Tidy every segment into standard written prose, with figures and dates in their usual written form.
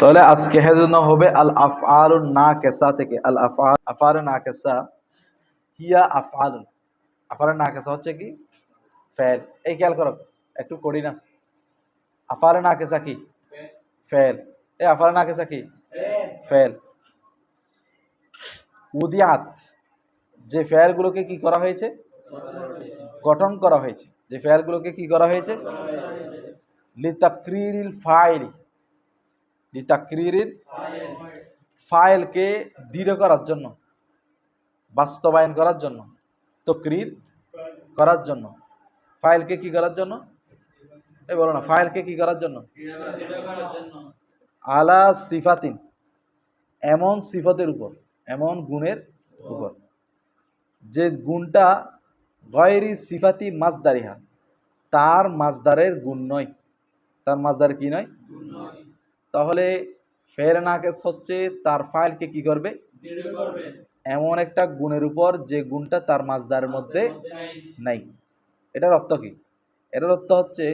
তাহলে আজকে হেজন্য হবে আল আফআলুন নাকিসা থেকে আল আফআল নাকিসা হিয়া আফআলুন। আফআল নাকিসা হচ্ছে কি ফেল। এই খেয়াল করো, একটু কঠিন আছে। আফআল নাকিসা কি ফেল। এই আফআল নাকিসা কি ফেল। উদিয়াত যে ফেলগুলোকে কি করা হয়েছে, গঠন করা হয়েছে। যে ফেলগুলোকে কি করা হয়েছে, লিতাকরিরিল ফাইল, লিতাকরিরিল ফাইলকে দৃঢ় করার জন্য, বাস্তবায়ন করার জন্য, তকরির করার জন্য, ফাইলকে কি করার জন্য, এই বলো না, ফাইলকে কি করার জন্য, আলা সিফাতিন, এমন সিফতের উপর, এমন গুণের উপর যে গুণটা গয়রি সিফাতি মাজদারিহা, তার মাজদারের গুণ নয়, তার মাজদার কি নয়। তাহলে ফের নাকেস হচ্ছে তার ফাইলকে কি করবে, এমন একটা গুণের উপর যে গুণটা তার মাজদারের মধ্যে নাই। এটার অর্থ কি? এটার অর্থ হচ্ছে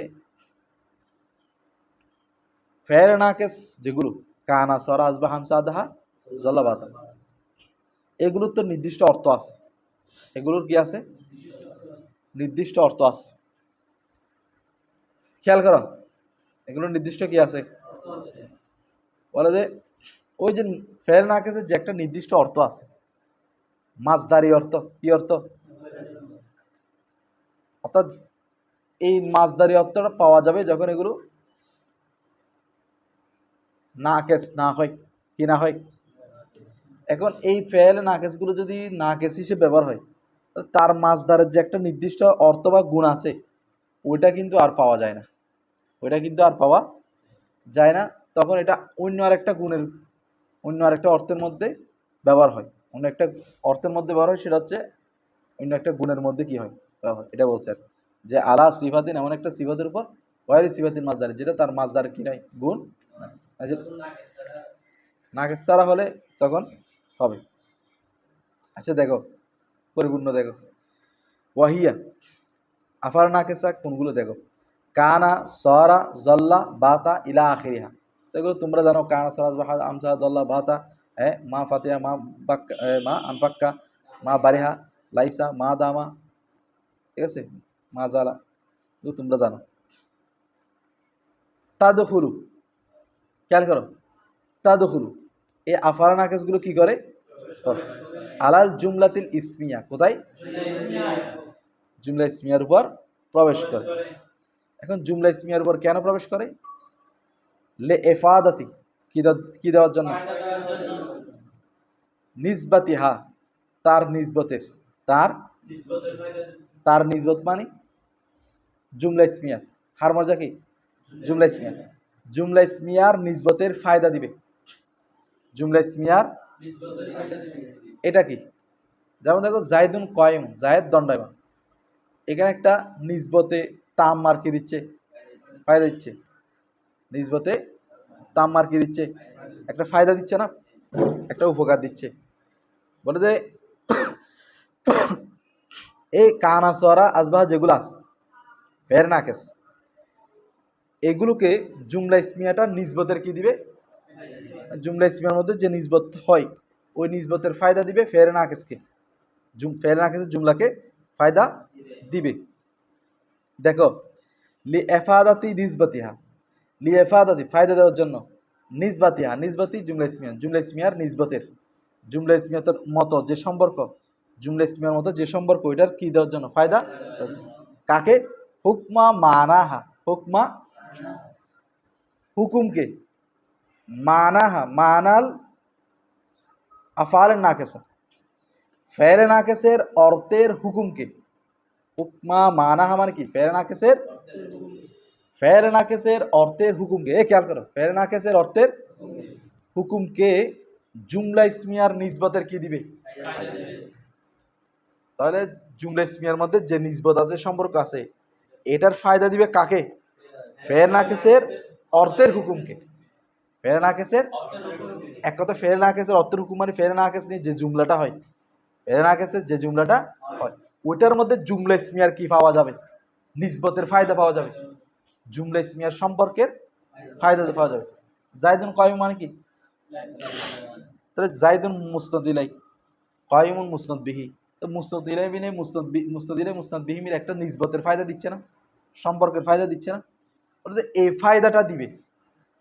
ফের নাকেস যেগুলো কানা সরা আসবা হামসা আদাহা জল্লাবাতা, এগুলোর তো নির্দিষ্ট অর্থ আছে। এগুলোর কি আছে, নির্দিষ্ট অর্থ আছে। খেয়াল করো, এগুলোর নির্দিষ্ট কি আছে, বলে যে ওই যে ফের নাকেসের যে একটা নির্দিষ্ট অর্থ আছে, মাজদারি অর্থ। কি অর্থ? অর্থাৎ এই মাজদারি অর্থটা পাওয়া যাবে যখন এগুলো নাকেস না হয়, কি না হয়। এখন এই ফেল নাকেসগুলো যদি নাকেস হিসেবে ব্যবহার হয়, তার মাজদারের যে একটা নির্দিষ্ট অর্থ বা গুণ আছে, ওইটা কিন্তু আর পাওয়া যায় না, ওইটা কিন্তু আর পাওয়া যায় না। তখন এটা অন্য আরেকটা গুণের, অন্য আরেকটা অর্থের মধ্যে ব্যবহার হয়, অন্য একটা অর্থের মধ্যে ব্যবহার হয়, সেটা হচ্ছে অন্য একটা গুণের মধ্যে কি হয়, ব্যবহার হয়। এটা বলছে যে আলা সিফাতিন, এমন একটা সিফাতের উপর ওয়াইরি সিফাতিন মাজদারি, যেটা তার মাজদার কি নাই, গুণ নাকেস ছাড়া হলে তখন হবে। আচ্ছা দেখো, পরিপূর্ণ দেখো, ওয়াহিয়া আফার নাকেসা কোনগুলো দেখো, কানা সরা জল্লা বাতা ইলা আখিরিহা। এগুলো তোমরা জানো, কানা সরা আমসা জল্লা বাতা, হ্যাঁ, মা ফাতিহা, মা বাক্কা, মা আনফাক্কা, মা বারিহা, লাইসা, মা দামা, ঠিক আছে, মা জালা, এগুলো তোমরা জানো। তাদখুলু, খেয়াল করো, তাদখুলু এই আফারা নাকেসগুলো কি করে, আলাল জুমলাতিল ইসমিয়া, কোথায়, জুমলা ইসমিয়ার উপর প্রবেশ করে। এখন জুমলা ইসমিয়ার উপর কেন প্রবেশ করে? লে এফাদাতি, কি দেওয়ার জন্য, নিসবাতিহা, তার নিসবতের, তার নিসবত মানে জুমলা ইসমিয়ার হার মর্যাদা কি, জুমলা ইসমিয়ার, জুমলা ইসমিয়ার নিসবতের ফায়দা দিবে। জুমলা ইসমিয়ার এটা কি, যেমন দেখো জায়দুন কয়েম, জায়েদ দণ্ডায়মান, এখানে একটা নিসবতে তাম মার্কি দিচ্ছে, ফায়দা দিচ্ছে, নিসবতে তাম মার্কি দিচ্ছে, একটা ফায়দা দিচ্ছে না, একটা উপকার দিচ্ছে। বলে যে এই কানা সরা আসবাহ যেগুলো আছে ফের নাকেস, এগুলোকে জুমলা ইসমিয়াটা নিসবতের কি দিবে, জুমলা ইসমিয়ার মধ্যে যে নিসবত হয় ওই নিসবতের ফায়দা দিবে ফের নাকেসকে, ফের নাকেসের জুমলাকে ফায়দা দিবে। দেখো লি এফাদাতি নিসবাতিহা, লি এফাদাতি ফায়দা দেওয়ার জন্য, নিসবাতিহা, নিসবাতি জুমলা ইসমিয়া, জুমলা ইসমিয়ার নিসবতের, জুমলা ইসমিয়ার মতো যে সম্পর্ক, জুমলা ইসমিয়ার মতো যে সম্পর্ক, ওইটার কি দেওয়ার জন্য, ফায়দা দেওয়ার জন্য। কাকে? হুকমা মানাহা, হুকমা হুকুমকে, মানাহা মানাল আফাল নাকেসা, ফের নাকেসের অর্থের হুকুমকে, হুকমা মানাহা মানে কি, ফের নাকেসের, ফের নাকেসের অর্থের হুকুমকে, এ খেয়াল করো, ফের নাকেসের অর্থের হুকুমকে জুমলা ইসমিয়ার নিসবতের কি দিবে। তাহলে জুমলা ইসমিয়ার মধ্যে যে নিসবত আছে, সম্পর্ক আছে, এটার ফায়দা দিবে কাকে, ফের নাকেসের অর্থের হুকুমকে, ফের নাকেসের, এক কথা ফের নাকেসের অর্থের হুকুম মানে ফের নাকেস নিয়ে যে জুমলাটা হয়, ফের নাকেসের যে জুমলাটা হয় ওইটার মধ্যে জুমলা ইসমিয়ার কি পাওয়া যাবে, নিসবতের ফায়দা পাওয়া যাবে, জুমলা ইসমিয়ার সম্পর্কের ফায়দা পাওয়া যাবে। জাইদুন কয়ম মানে কি? তাহলে জাইদুন মুসনাদ ইলাই, কয়মুন মুসনাদ বিহি। তো মুসনাদ ইলাই বিনে মুসনাদ ইলাই মুসনাদ বিহি মিলে একটা নিসবতের ফায়দা দিচ্ছে না, সম্পর্কের ফায়দা দিচ্ছে না? অর্থাৎ এই ফায়দাটা দিবে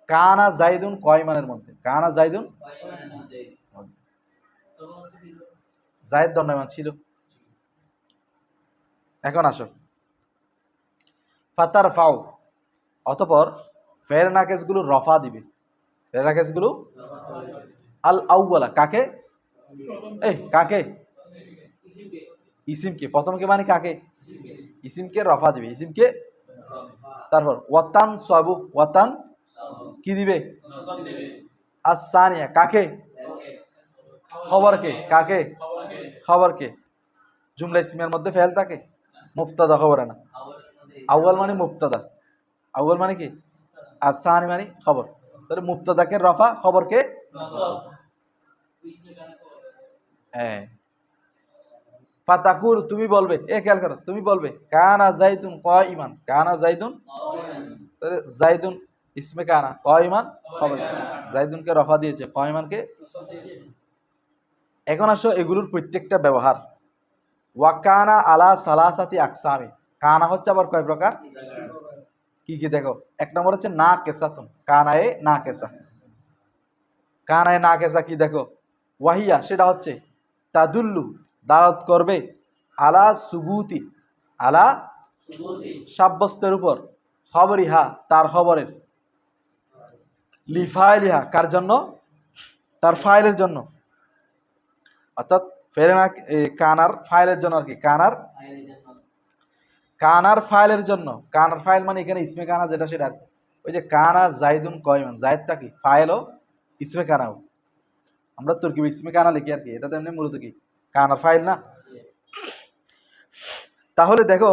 কানা জাইদুন কয়মানের মধ্যে, কানা জাইদুন জায়েদ দণ্ডায়মান ছিল। এখন আসো ফাতার ফাও, অতঃপর ফের নাকেসগুলো রফা দিবে, ফের নাকেসগুলো আল আউওয়ালা কাকে? কাকে? ইসিমকে, প্রথমকে মানে কাকে? ইসিমকে রফা দিবে, ইসিমকে। তারপর ওয়াতান সাবু, ওয়াতান কি দিবে? আসানিয়া কাকে? খবরকে, কাকে? খবরকে। জুমলা ইসমিয়ার মধ্যে ফেল থাকে, মুবতাদা খবর না। আউয়াল মানে মুবতাদা, আউয়াল মানে কি? আর সানি মানে খবর। তাহলে মুবতাদাকে রফা, খবরকে হ্যাঁ। ফাতাকুল তুমি বলবে, খেয়াল করো, তুমি বলবে কানা জাইদুন কাইমান, কানা জাইদুন। তাহলে জাইদুন ইসমে কানা, কাইমান খবর। জাইদুনকে রফা দিয়েছে, কাইমানকে। এখন আসো এগুলোর প্রত্যেকটা ব্যবহার। ওয়াকানা আলা সালাসাতি আকসামি, কানা হচ্ছে আবার কয় প্রকার? কি কি দেখো, এক নম্বর হচ্ছে না কেসাতুন, কানায়ে না কেসা। কানায়ে না কেসা কি দেখো? ওয়াহিয়া সেটা হচ্ছে তাদুল্লু দালাত করবে আলা সুবুতি, আলা সাব্যস্তের উপর, খবরিহা তার খবরের, লিফাইলিহা কার জন্য? তার ফাইলের জন্য। অর্থাৎ ফেরেনা কানার ফাইলের জন্য আর কি, কানার কানার ফাইলের জন্য। কানার ফাইল মানে এখানে ইসমে কানা যেটা সেটা আর কি। ওই যে কানা জাইদুন কয়মান, জায়দটা কি ফাইলও ইসমে কানাও, আমরা তুর্কি ইসমে কানা লিখি আর কি, এটা তো এমনি মূলত কি কানার ফাইল না। তাহলে দেখো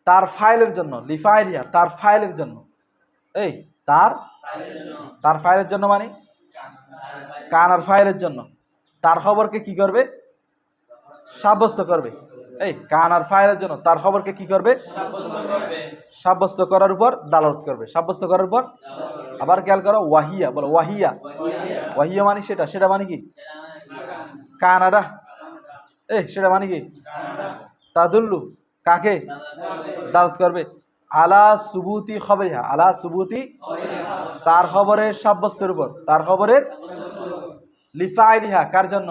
তার ফাইলের জন্য, লিফাইলিয়া তার ফাইলের জন্য, এই তার তার ফাইলের জন্য মানে কানার ফাইলের জন্য তার খবরকে কি করবে? সাব্যস্ত করবে। এই কানার ফাইলের জন্য তার খবরকে কি করবে? সাব্যস্ত করার উপর দালালত করবে, সাব্যস্ত করার উপর। আবার খেয়াল করো ওয়াহিয়া, বলো ওয়াহিয়া, ওয়াহিয়া মানে সেটা, সেটা মানে কি? কানাডা, সেটা মানে কি? তাদুল্লু কাকে দালালত করবে? আলা সুবুতি খবরিহা, আলা সুবুতি তার খবরের সাব্যস্তের উপর, তার খবরের লিফাইলিহা কার জন্য?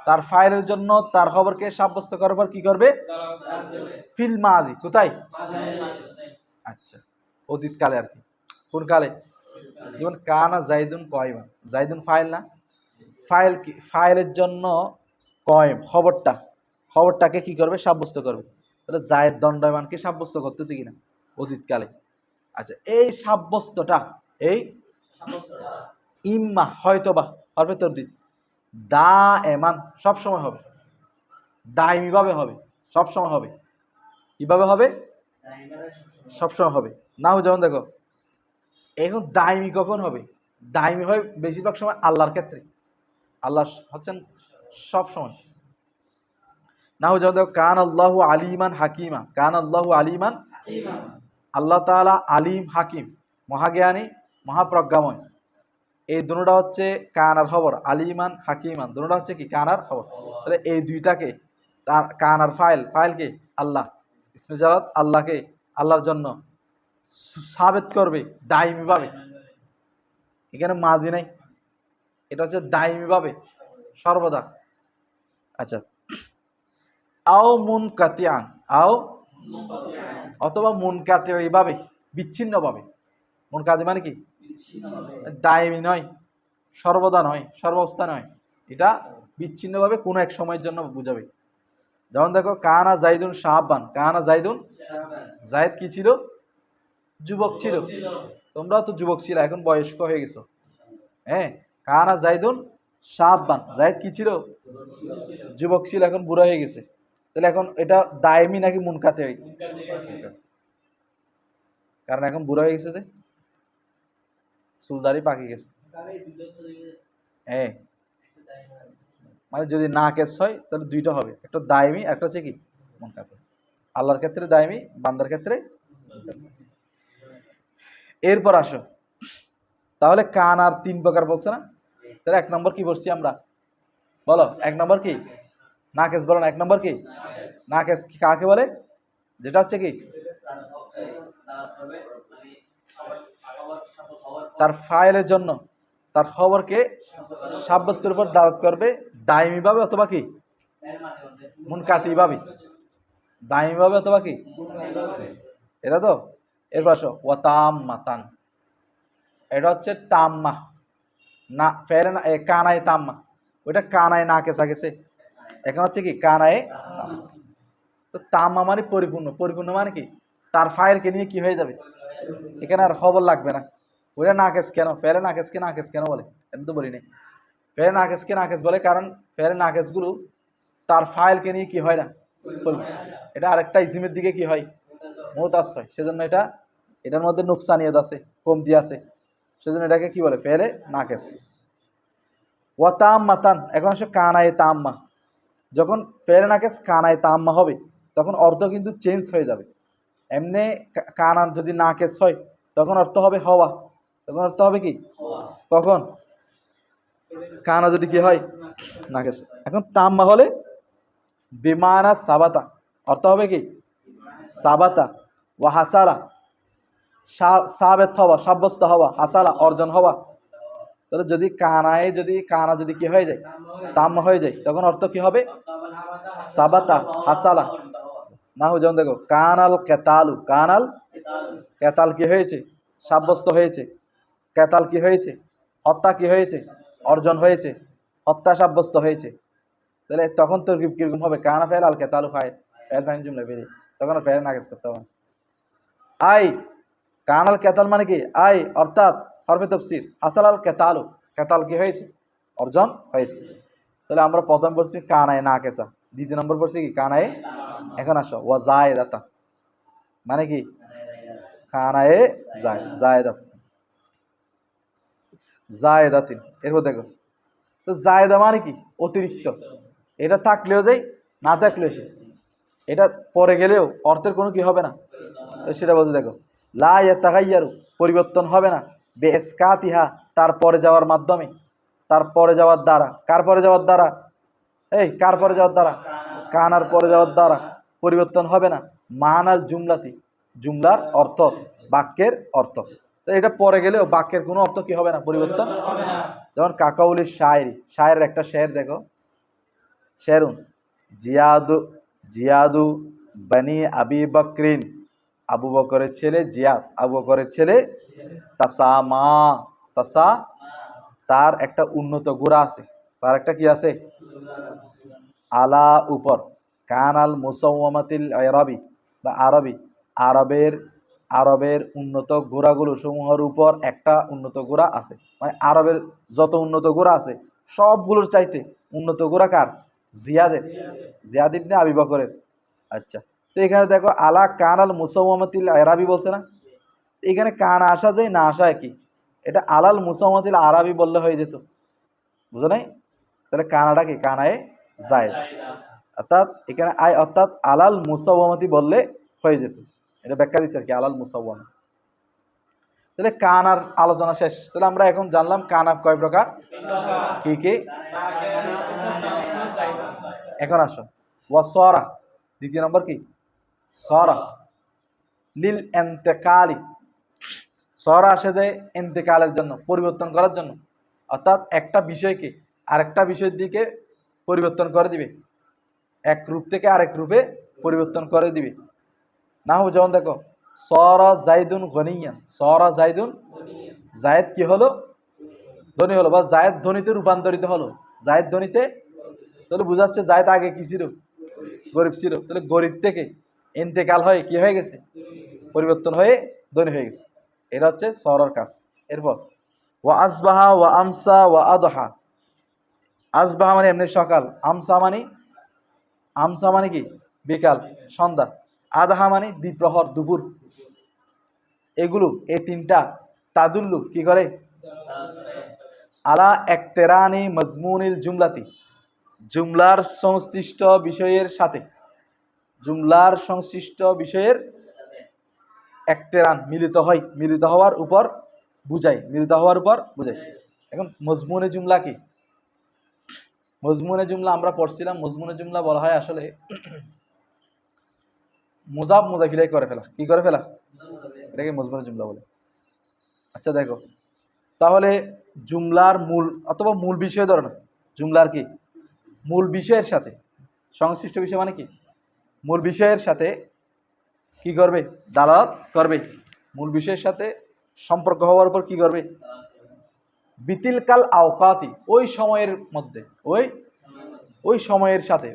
তার ফাইলের জন্য তার খবরকে সাব্যস্ত করার পর কি করবে? ফিল মাজি, কোথায়? আচ্ছা অতীত কালে আর কি। কোন কালে? যেমন কানা জাইদুন কয়মান, জাইদুন ফাইল না, ফাইল কি? ফাইলের জন্য কয়েম খবরটা, খবরটাকে কি করবে? সাব্যস্ত করবে। তাহলে জায়েদ দণ্ডায়মানকে সাব্যস্ত করতেছে কিনা অতীতকালে। আচ্ছা এই সাব্যস্তটা, এই ইম্মা হয়তোবা হরফে তরদিদ দা এমান সবসময় হবে, দায়মি ভাবে হবে, সবসময় হবে। কিভাবে হবে? সবসময় হবে। নাও যেমন দেখো এখন দায়মি কখন হবে? দায়মি হয় বেশিরভাগ সময় আল্লাহর ক্ষেত্রে, আল্লাহ হচ্ছেন সব সময়। নাও যেমন দেখো কান আল্লাহু আলিমান হাকিমা, কান আল্লাহু আলিমান, আল্লাহ তাআলা আলিম হাকিম, মহাজ্ঞানী মহাপ্রজ্ঞাময়। এই দুটোটা হচ্ছে কানার খবর, আলিমান হাকিমান দুটোটা হচ্ছে কি কানার খবর। তাহলে এই দুইটাকে তার কানার ফাইল, ফাইলকে আল্লাহ, ইসমে জালালত আল্লাহকে, আল্লাহর জন্য সাবেত করবে দায়মি ভাবে। এখানে মাজি নাই, এটা হচ্ছে দায়মি ভাবে সর্বদা। আচ্ছা আও মুন কাতিয়ান, আও অথবা মুন কাতীয় এইভাবে বিচ্ছিন্ন ভাবে। মুন কাতি মানে কি? দায়মি নয়, সর্বদা নয়, সর্বাবস্থা নয়, এটা বিচ্ছিন্নভাবে কোনো এক সময়ের জন্য বুঝাবে। যেমন দেখো কানা জাইদুন শাহবান, কানা জাইদুন, জায়েদ কি ছিল? যুবক ছিল। তোমরাও তো যুবক ছিল, এখন বয়স্ক হয়ে গেছো। কানা জাইদুন শাহবান, জায়েদ কি ছিল? যুবক ছিল, এখন বুড়া হয়ে গেছে। তাহলে এখন এটা দায়মি নাকি মুনকাতে হয়? কারণ এখন বুড়া হয়ে গেছে, চুলদারি পাকি গেছে। মানে যদি না কেস হয় তাহলে দুইটা হবে, একটা দায়মি, একটা হচ্ছে কি মুনকাতে। আল্লাহর ক্ষেত্রে দায়মি, বান্দার ক্ষেত্রে। এরপর আসো, তাহলে কান আর 3 প্রকার বলছে না? তাহলে 1 নম্বর কি বলছি আমরা? বলো 1 নম্বর কি? নাকেস। বলো না 1 নম্বর কি? নাকেস কাকে বলে? যেটা হচ্ছে কি তার ফাইলের জন্য তার খবরকে সাব্যস্তের উপর দাঁড়াত করবে দায়মি ভাবে অথবা কি মুনকাতি ভাবে, দায়মি ভাবে অথবা কি, এটা তো। এরপর আসো ওয়া তাম্মাতান, এটা হচ্ছে তাম্মা না ফেরে না কানায় তাম্মা, ওইটা কানায় না কেসা গেছে, এখন হচ্ছে কি কানায় তাম্মা। তো তাম্মা মানে পরিপূর্ণ, পরিপূর্ণ মানে কি তার ফাইলকে নিয়ে কি হয়ে যাবে, এখানে আর খবর লাগবে না। ওইটা নাকেস কেন, ফেরে নাকেসকে নাকেস কেন বলে এটা তো বলি নাই। ফেরে নাকেসকে নাকেস বলে কারণ ফেরে নাকেসগুলো তার ফাইলকে নিয়ে কি হয় না, এটা আরেকটা ইসিমের দিকে কি হয়, মুতাস হয়, সেজন্য এটা এটার মধ্যে নুকসানিয়ত আছে, কমতি আছে, সেজন্য এটাকে কি বলে ফেলে নাকেস। ওয়া তাম্মাতান, এখন আসে কানায়ে তাম্মা। যখন ফেলে নাকেস কানায়ে তাম্মা হবে তখন অর্থ কিন্তু চেঞ্জ হয়ে যাবে। এমনি কানান যদি নাকেস হয় তখন অর্থ হবে হওয়া, তখন অর্থ হবে কি কখন কানা যদি কি হয় নাকেস। এখন তাম্মা হলে বিমানা সাবাতা, অর্থ হবে কি সাবাতা, ওয়া হাসালা সাবেত হওয়া, সাব্যস্ত হওয়া, হাসালা অর্জন হওয়া। তাহলে যদি কানায় যদি কানা যদি কি হয়ে যায় তাম্মা হয়ে যায় তখন অর্থ কি হবে সাবাতা হাসালা। না হো যেমন দেখো কানাল কেতালু, কানাল কেতাল কি হয়েছে সাব্যস্ত হয়েছে, কেতাল কি হয়েছে হত্যা কি হয়েছে অর্জন হয়েছে, হত্যা সাব্যস্ত হয়েছে। তাহলে তখন তোর কিরকম হবে কানা ফেল আল কেতালু ফাইল, ফেল ফাইন জুমলা বেরিয়ে, তখন ফেল নাকেস করতে হবে। আই কানাল কেতাল মানে কি আই অর্থাৎ হরফে তফসির, হাসাল আল কেতালু, কেতাল কি হয়েছে অর্জন হয়েছে। তাহলে আমরা প্রথম পড়ছি কানায় না কেসা, দ্বিতীয় নম্বর পড়ছি কি কানায়। এখন আসো ওয়া জায়েদাতা মানে কি কানায়ে জায়েদাত, জায়েদাতিন। এরপর দেখো তো জায়েদা মানে কি অতিরিক্ত, এটা থাকলেও যাই না থাকলেও সে, এটা পরে গেলেও অর্থের কোনো কি হবে না, সেটা বলতে দেখো লা ইয়াতাগাইয়ারু পরিবর্তন হবে না, বেএসকাতিহা তার পরে যাওয়ার মাধ্যমে, তার পরে যাওয়ার দ্বারা, কার পরে যাওয়ার দ্বারা, এই কার পরে যাওয়ার দ্বারা কানার পরে যাওয়ার দ্বারা পরিবর্তন হবে না, মানাল জুমলাতি জুমলার অর্থ, বাক্যের অর্থ। তো এটা পরে গেলেও বাক্যের কোনো অর্থ কি হবে না, পরিবর্তন। যেমন কাকাউলির শায়রি, শায়ের একটা শের দেখো, শেরুন জিয়াদু জিয়াদু বানি আবি বকরিন, আবু বকরের ছেলে জিয়াদ, আবু বকরের ছেলে তাসামা, তাসা তার একটা উন্নত গোড়া আছে, তার একটা কি আছে আলা উপর, কানাল মুসাওয়ামাতিল আরবি বা আরবি, আরবের আরবের উন্নত গোড়াগুলো সমূহের উপর একটা উন্নত গোড়া আছে, মানে আরবের যত উন্নত গোড়া আছে সবগুলোর চাইতে উন্নত গোড়া কার, জিয়াদের, জিয়াদ ইবনে আবি বকরের। আচ্ছা, তো এখানে দেখো আলা কানাল মুসাওয়ামাতিল আরবি বলছে না, এখানে কানা আসা যায় না আসা একই, এটা আলাল মুসাওয়ামাতিল আরবি বললে হয়ে যেত, বুঝো নাই? তাহলে কানাডা কি কানায় যায়, অর্থাৎ এখানে আয় অর্থাৎ আলাল মুসাওয়ামাতি বললে হয়ে যেত, এটা ব্যাখ্যা দিচ্ছে আর কি আলাল মুসাওয়ামা। তাহলে কানার আলোচনা শেষ। তাহলে আমরা এখন জানলাম কানা কয় প্রকার, কি কি। এখন আসো ওয়াসরা, দ্বিতীয় নম্বর কি সরা, লিল ইন্তেকালি, সরা আসে যায় ইন্তেকালের জন্য, পরিবর্তন করার জন্য, অর্থাৎ একটা বিষয়কে আরেকটা বিষয়ের দিকে পরিবর্তন করে দিবে, এক রূপ থেকে আরেক রূপে পরিবর্তন করে দিবে। না হোক যেমন দেখো সরা জাইদুন গনিয়ান, সরা জাইদুন, জায়েদ কি হলো ধনী হলো, বা জায়েদ ধনীতে রূপান্তরিত হলো, জায়েদ ধনীতে, তাহলে বোঝাচ্ছে জায়েদ আগে কি ছিল গরিব ছিল, তাহলে গরিব থেকে ইন্তেকাল হয়ে কি হয়ে গেছে পরিবর্তন হয়ে ধনী হয়ে গেছে, এটা হচ্ছে সরার কাজ। এরপর ওয়া আসবাহা ওয়া আমসা ওয়া আদহা, আসবাহা মানে এমনি সকাল, আমসা মানে কি বিকাল সন্ধ্যা, আদহা মানে দ্বিপ্রহর দুপুর, এগুলো এই তিনটা তাদুল্লু কি করে আলা একতেরানি মজমুনিল জুমলাতি, জুমলার সংশ্লিষ্ট বিষয়ের সাথে, জুমলার সংশ্লিষ্ট বিষয়ের একতেরান মিলিত হওয়ার উপর বুঝায়, এখন মজমুনে জুমলা কি? মজমুনে জুমলা আমরা পড়ছিলাম, মজমুনে জুমলা বলা হয় আসলে মুজাফ মুজাফিলাই করে ফেলা। কি করে ফেলা? এটাকে মজমুনে জুমলা বলে। আচ্ছা দেখো, তাহলে জুমলার মূল অথবা মূল বিষয় ধরো না, জুমলার কি মূল বিষয়ের সাথে সংশ্লিষ্ট বিষয় মানে কি মূল বিষয়ের সাথে কি করবে? দালালত করবে। মূল বিষয়ের সাথে সম্পর্ক হওয়ার উপর কি করবে? বিতিলকাল আওকাতি, ওই সময়ের মধ্যে, ওই সময়ের সাথে,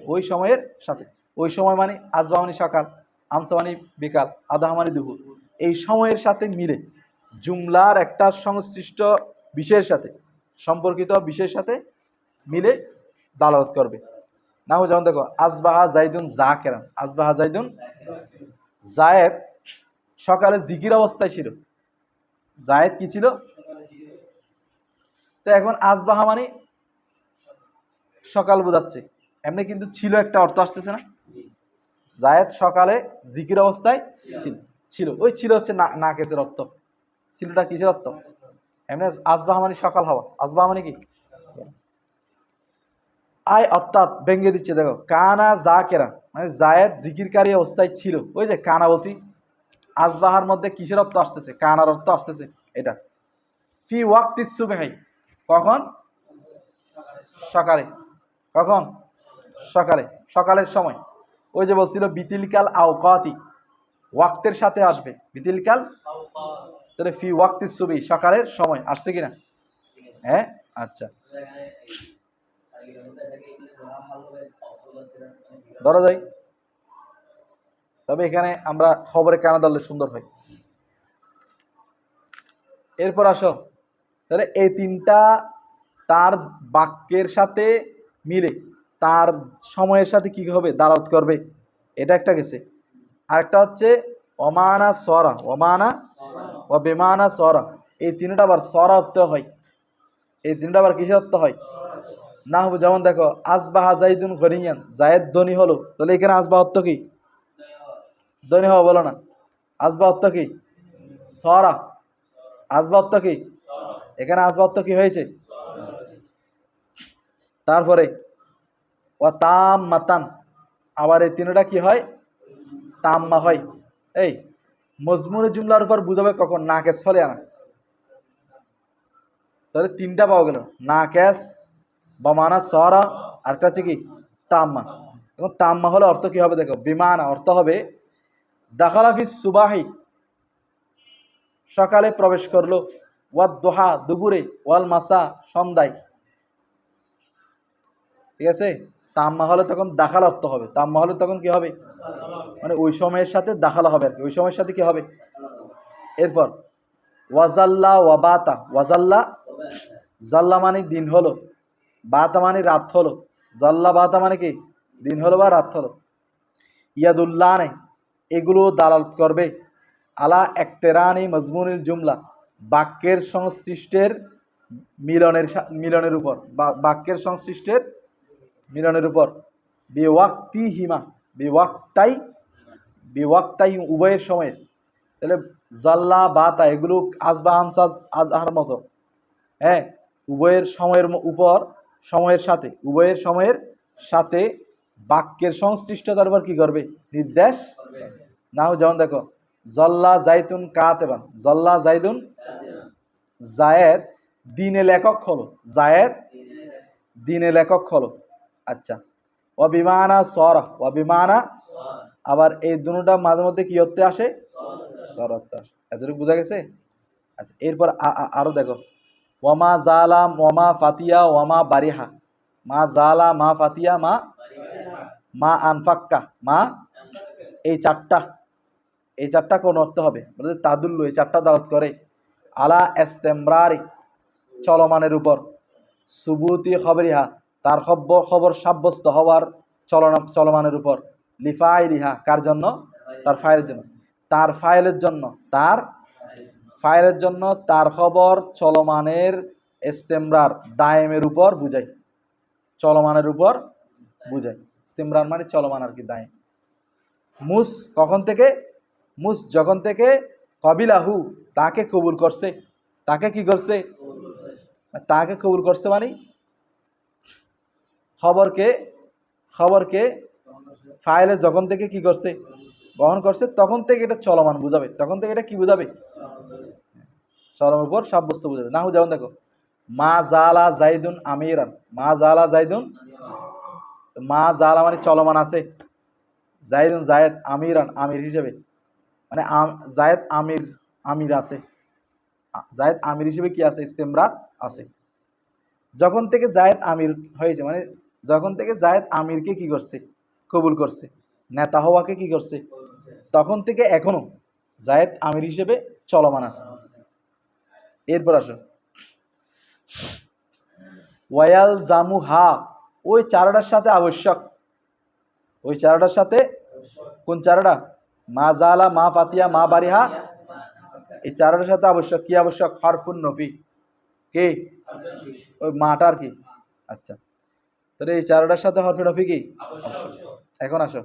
ওই সময় মানে আজবা মানে সকাল, আমসা মানে বিকাল, আধা মানে দুপুর, এই সময়ের সাথে মিলে জুমলার একটা সংশ্লিষ্ট বিষয়ের সাথে, সম্পর্কিত বিষয়ের সাথে মিলে দালালত করবে। না হো যেমন দেখো, আসবাহা জাইদুন জাকেরান, আসবাহা জাইদুন, জায়েদ সকালে জিকির অবস্থায় ছিল। জায়েদ কি ছিল? তো এখন আসবাহা মানে সকাল বোঝাচ্ছে, এমনি কিন্তু ছিল একটা অর্থ আসতেছে না? জায়েদ সকালে জিকির অবস্থায় ছিল, ওই ছিল হচ্ছে না কেসের অর্থ। ছিলটা কিসের অর্থ? এমনি আসবাহা মানে সকাল হওয়া, আসবাহা মানে কি? আয় অর্থাৎ ভেঙ্গে দিচ্ছে, দেখো কানা জাকেরা মানে জায়েদ জিকিরকারী অবস্থায় ছিল। ওই যে কানা বলছি, আসবাহার মধ্যে কিসের অর্থ আসতেছে? কানার অর্থ আসতেছে এটা। ফি ওয়াক্তি সুবহি, কখন? সকালে। কখন? সকালে, সকালের সময়। ওই যে বলছিল বিতিলকাল আওকাতি, ওয়াক্তের সাথে আসবে বিতিলকাল, তাহলে ফি ওয়াক্তি সুবহি সকালের সময় আসছে কিনা? হ্যাঁ, আচ্ছা ধরা যায়। তবে এখানে আমরা খবরে কানা ধরলে সুন্দর হয়। এরপর আসো, তাহলে এই তিনটা তার বাক্যের সাথে মিলে তার সময়ের সাথে কি হবে? দালালত করবে, এটা একটা গেছে। আরেকটা হচ্ছে অমানা সরা, অমানা ও বেমানা সরা, এই তিনটা আবার সরা অর্থ হয়। এই তিনটা আবার কিসের অর্থ হয়? না হবে যেমন দেখো, আসবাহা জাইদুন গনিয়ান, জায়েদ ধনী হলো, তাহলে এখানে আসবা অর্থ কি? ধনী হওয়া বলো না, আসবা অর্থ কি? সরা, আসবা অর্থ কি? এখানে আসবা অর্থ কি হয়েছে? তারপরে ও তাম মাতান, আবার এই তিনটা কি হয়? তাম্মা হয়। এই মজমুনে জুমলার উপর বুঝাবে কখন? নাকেস ফলে আনা, তাহলে তিনটা পাওয়া গেল, নাকেস, বমানা সরা, আরেকটা হচ্ছে কি? তাম্মা। এখন তাম্মা হলে অর্থ কি হবে? দেখো বিমানা অর্থ হবে দাখালাফিস সুবাহি, সকালে প্রবেশ করলো, ওয়াদ দোহা দুপুরে, ওয়াল মাসা সন্ধ্যায়। ঠিক আছে, তাম্মা হলে তখন দাখাল অর্থ হবে, তাম্মা হলে তখন কি হবে? মানে ওই সময়ের সাথে দাখালা হবে আর কি, ওই সময়ের সাথে কি হবে? এরপর ওয়াজাল্লা ওয়াবাতা, ওয়াজাল্লা, জাল্লা মানে দিন হলো, বাতা মানে রাত হলো, জাল্লা বাতা মানে কি? দিন হলো বা রাত হলো। ইয়াদুল্লাহ নেই, এগুলো দালালত করবে আলা একতেরানি মজমুনিল জুমলা, বাক্যের সংশ্লিষ্টের মিলনের উপর, বাক্যের সংশ্লিষ্টের মিলনের উপর। বেওয়াক্তি হিমা, বেওয়াক্তাই, বেওয়াক্তাই উভয়ের সময়ের। তাহলে জাল্লা বাতা এগুলো আসবা আমসা আজহার মতো, হ্যাঁ, উভয়ের সময়ের উপর, সময়ের সাথে, উভয়ের সময়ের সাথে বাক্যের সংশ্লিষ্টতার উপর কি করবে? নির্দেশ। নাও যেমন দেখো, জল্লা জাইতুন কাতেবান, জল্লা জাইদুন, জায়েদ দিনে লেখক হলো, জায়েদ দিনে লেখক হলো। আচ্ছা, ও বিমানা সরা, ও বিমানা, আবার এই দুটোটা মাঝে মধ্যে কি হতে আসে? সর অর্থ আসে। এতটুকু বোঝা গেছে? আচ্ছা, এরপর আরো দেখো, ওয়ামা জালা ওয়ামা ফাতিয়া ওয়ামা বারিহা, মা জালা মা ফাতিয়া মা, মা আনফাক্কা মা, এই চারটা, এই চারটা কোন অর্থ হবে? তাদুল্লু, এই চারটা দাওয়াত করে আলা ইস্তেমরারি, চলমানের উপর, সুবুতি খবরিহা, তার খবর সাব্যস্ত হওয়ার চলমানের উপর, লিফাইলিহা, কার জন্য? তার ফাইলের জন্য, তার ফাইলের জন্য, তার ফাইলের জন্য, তার খবর চলমানের, ইস্তেমরার দায়েমের উপর বুঝায়, চলমানের উপর বুঝায়। ইস্তেমরার মানে চলমান আর কি, দায়েম। মুস কখন থেকে? মুস যখন থেকে কবিলাহু তাকে কবুল করছে, তাকে কি করছে, তাকে কবুল করছে মানে খবরকে খবরকে ফাইলে যখন থেকে কি করছে, গ্রহণ করছে, তখন থেকে এটা চলমান বুঝাবে, তখন থেকে এটা কি বুঝাবে, চলমান উপর সাব্যস্ত বুঝাবে। না যেমন দেখো মা জালা জাইদুন আমিরান, মা জালা জাইদুন, মা জালা মানে চলমান আছে, জাইদুন জায়েদ আমিরান আমির হিসেবে, মানে জায়েদ আমির, আমির আছে, জায়েদ আমির হিসেবে কি আছে, ইস্তেমরার আছে। যখন থেকে জায়েদ আমির হয়েছে মানে যখন থেকে জায়েদ আমিরকে কি করছে, কবুল করছে, নেতা হওয়াকে কি করছে, তখন থেকে এখনো জায়েদ আমির হিসেবে চলমান আছে। এরপর আসো ওয়াল জামু হা, ওই চারটার সাথে আবশ্যক, ওই চারটার সাথে, কোন চারটা, মা জালা মা ফাতিয়া মা বারিহা, এই চারটার সাথে আবশ্যক কি আবশ্যক, হরফুন নফি, কি ওই মাটার কি, আচ্ছা তাহলে এই চারটার সাথে হরফে নফি কি আবশ্যক। এখন আসো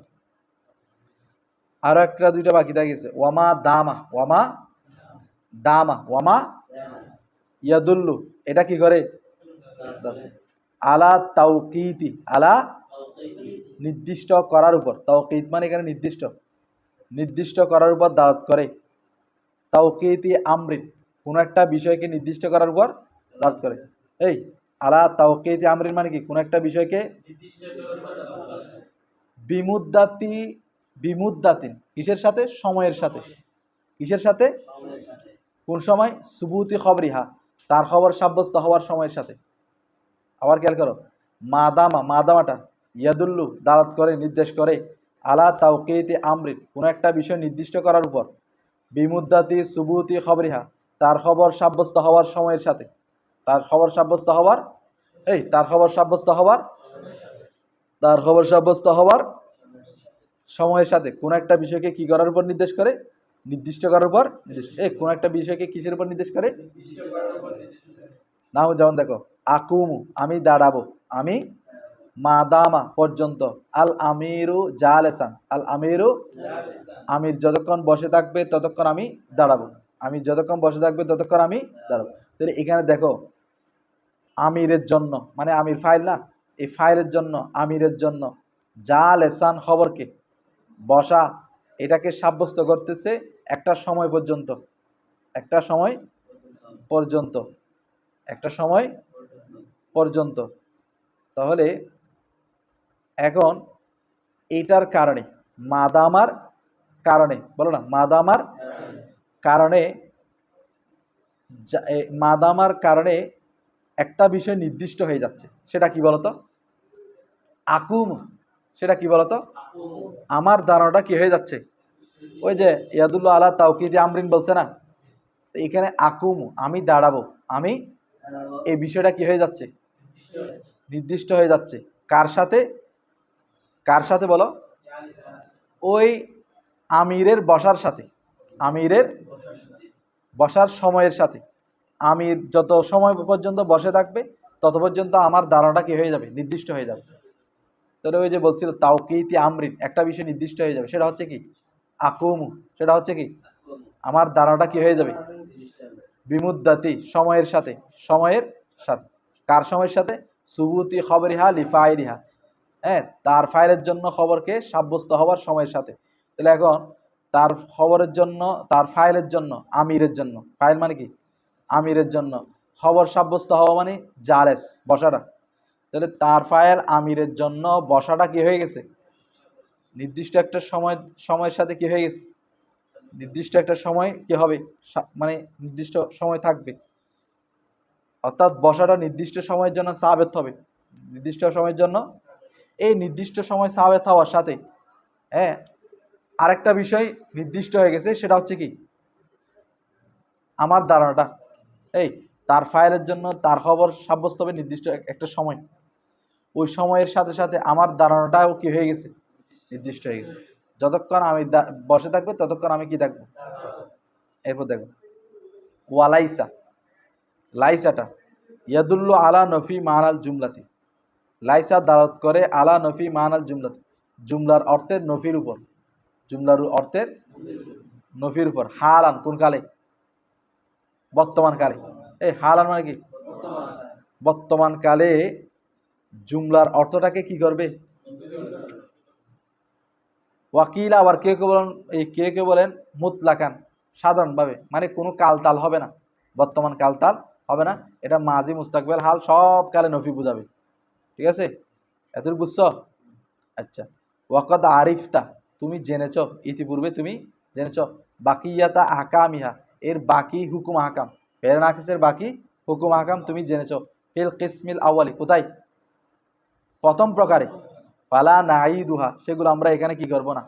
আরো একটা দুইটা বাকি থাকে গেছে, ওয়ামা দামা, ওয়ামা দামা, ওয়ামা ইয়াদুল্লু, এটা কি করে, আলা তাওকিতি, আলা নির্দিষ্ট করার উপর, তাওকিত মানে এখানে নির্দিষ্ট, নির্দিষ্ট করার উপর দাওয়াত করে, তাওকিতি আমরিন কোন একটা বিষয়কে নির্দিষ্ট করার উপর দাওয়াত করে। এই আলা তাওকিতি আমরিন মানে কি, কোন একটা বিষয়কে বিমুদ্দাতি, বিমুদ্দাতিন কিসের সাথে, সময়ের সাথে, কিসের সাথে, কোন সময়, সুবুতি খবরিহা তার খবর সাব্যস্ত হওয়ার সময়ের সাথে। আবার খেয়াল করো মাদামা, মাদামাটা ইয়াদুল্লু দালাত করে, নির্দেশ করে, আলা তাওকিতি আমরিন কোন একটা বিষয় নির্দিষ্ট করার উপর, বিমুদ্দাতি সুবুতি খবরিহা তার খবর সাব্যস্ত হওয়ার সময়ের সাথে, তার খবর সাব্যস্ত হওয়ার, এই তার খবর সাব্যস্ত হওয়ার, তার খবর সাব্যস্ত হওয়ার সময়ের সাথে কোন একটা বিষয়কে কি করার উপর নির্দেশ করে, নির্দিষ্ট করার উপর নির্দেশ, এই কোন একটা বিষয়কে কিসের উপর নির্দেশ করে, না যেমন দেখো আকুমু আমি দাঁড়াবো, আমি মাদামা পর্যন্ত, আল আমিরু জালেসান, আল আমিরু আমির যতক্ষণ বসে থাকবে ততক্ষণ আমি দাঁড়াবো, আমি যতক্ষণ বসে থাকবে ততক্ষণ আমি দাঁড়াবো। তাহলে এখানে দেখো আমিরের জন্য মানে আমির ফাইল না, এই ফাইলের জন্য আমিরের জন্য জালেসান খবরকে বসা, এটাকে সাব্যস্ত করতেছে একটা সময় পর্যন্ত, একটা সময় পর্যন্ত, একটা সময় পর্যন্ত। তাহলে এখন এটার কারণে, মাদামার কারণে, বলো না মাদামার কারণে, মাদামার কারণে একটা বিষয় নির্দিষ্ট হয়ে যাচ্ছে, সেটা কি বলতো, আকুম, সেটা কি বলতো, আমার ধারণাটা কি হয়ে যাচ্ছে, ওই যে ইয়াদুল্লাহ আলা তাওকিদি আমরিন বলছে না, এখানে আকুম আমি দাঁড়াবো, আমি এই বিষয়টা কি হয়ে যাচ্ছে, নির্দিষ্ট হয়ে যাচ্ছে, কার সাথে, কার সাথে বলো, ওই আমিরের বসার সাথে, আমিরের বসার সময়ের সাথে, আমির যত সময় পর্যন্ত বসে থাকবে তত পর্যন্ত আমার ধারণাটা কি হয়ে যাবে, নির্দিষ্ট হয়ে যাবে। তাহলে ওই যে বলছিল তাওকিতি আমরিন একটা বিষয় নির্দিষ্ট হয়ে যাবে, সেটা হচ্ছে কি আকুমু, সেটা হচ্ছে কি আমার ধারণাটা কি হয়ে যাবে, বিমুদ্দাতি সময়ের সাথে, সময়ের সাথে, কার সময়ের সাথে, সুবুতি খবরিহা লিফাইলিহা, হ্যাঁ তার ফাইলের জন্য খবরকে সাব্যস্ত হওয়ার সময়ের সাথে। তাহলে এখন তার খবরের জন্য, তার ফাইলের জন্য, আমিরের জন্য, ফাইল মানে কি আমিরের জন্য খবর সাব্যস্ত হওয়া মানে জালেস বসাটা, তাহলে তার ফাইল আমিরের জন্য বসাটা কি হয়ে গেছে, নির্দিষ্ট একটা সময়, সময়ের সাথে কি হয়ে গেছে, নির্দিষ্ট একটা সময় কি হবে, মানে নির্দিষ্ট সময় থাকবে, অর্থাৎ বসাটা নির্দিষ্ট সময়ের জন্য সাবেত হবে, নির্দিষ্ট সময়ের জন্য, এই নির্দিষ্ট সময় সাবেত হওয়ার সাথে হ্যাঁ আরেকটা বিষয় নির্দিষ্ট হয়ে গেছে, সেটা হচ্ছে কি আমার ধারণাটা, এই তার ফাইলের জন্য তার খবর সাব্যস্ত হবে নির্দিষ্ট একটা সময়, ওই সময়ের সাথে সাথে আমার ধারণাটাও কি হয়ে গেছে, নির্দিষ্ট হয়ে গেছে, যতক্ষণ আমি বসে থাকবে ততক্ষণ আমি কি থাকবো। এরপর দেখো ওয়ালাইসা, লাইসাটা ইয়াদুল্লু আলা নফি মানাল জুমলাতি, লাইসা দালাত করে আলা নফি মানাল জুমলাতি জুমলার অর্থের নফির উপর, জুমলার অর্থের নফির উপর। হালান কোন কালে? বর্তমান কালে। এই হালান মানে কি? বর্তমান কালে জুমলার অর্থটাকে কি করবে? ওয়াকিল আবার কেউ কেউ বলেন, এই কেউ কেউ বলেন মুতলাকান, সাধারণভাবে, মানে কোনো কালতাল হবে না, বর্তমান কালতাল হবে না, এটা মাজি মুস্তাকবেল হাল সব কালে নফি বুঝাবে। ঠিক আছে, এতটুকু বুঝছো? আচ্ছা, ওয়াকদ আরিফতা, তুমি জেনেছ, ইতিপূর্বে তুমি জেনেছ, বাকিয়াতা আহকামিহা, এর বাকি হুকুম আহকাম, ফেরে নাকিসের বাকি হুকুম আহকাম তুমি জেনেছ, ফিল কিসমিল আউয়ালি, কোথায়? প্রথম প্রকারে, ফালা নাঈদুহা, সেগুলো আমরা এখানে কি করব না,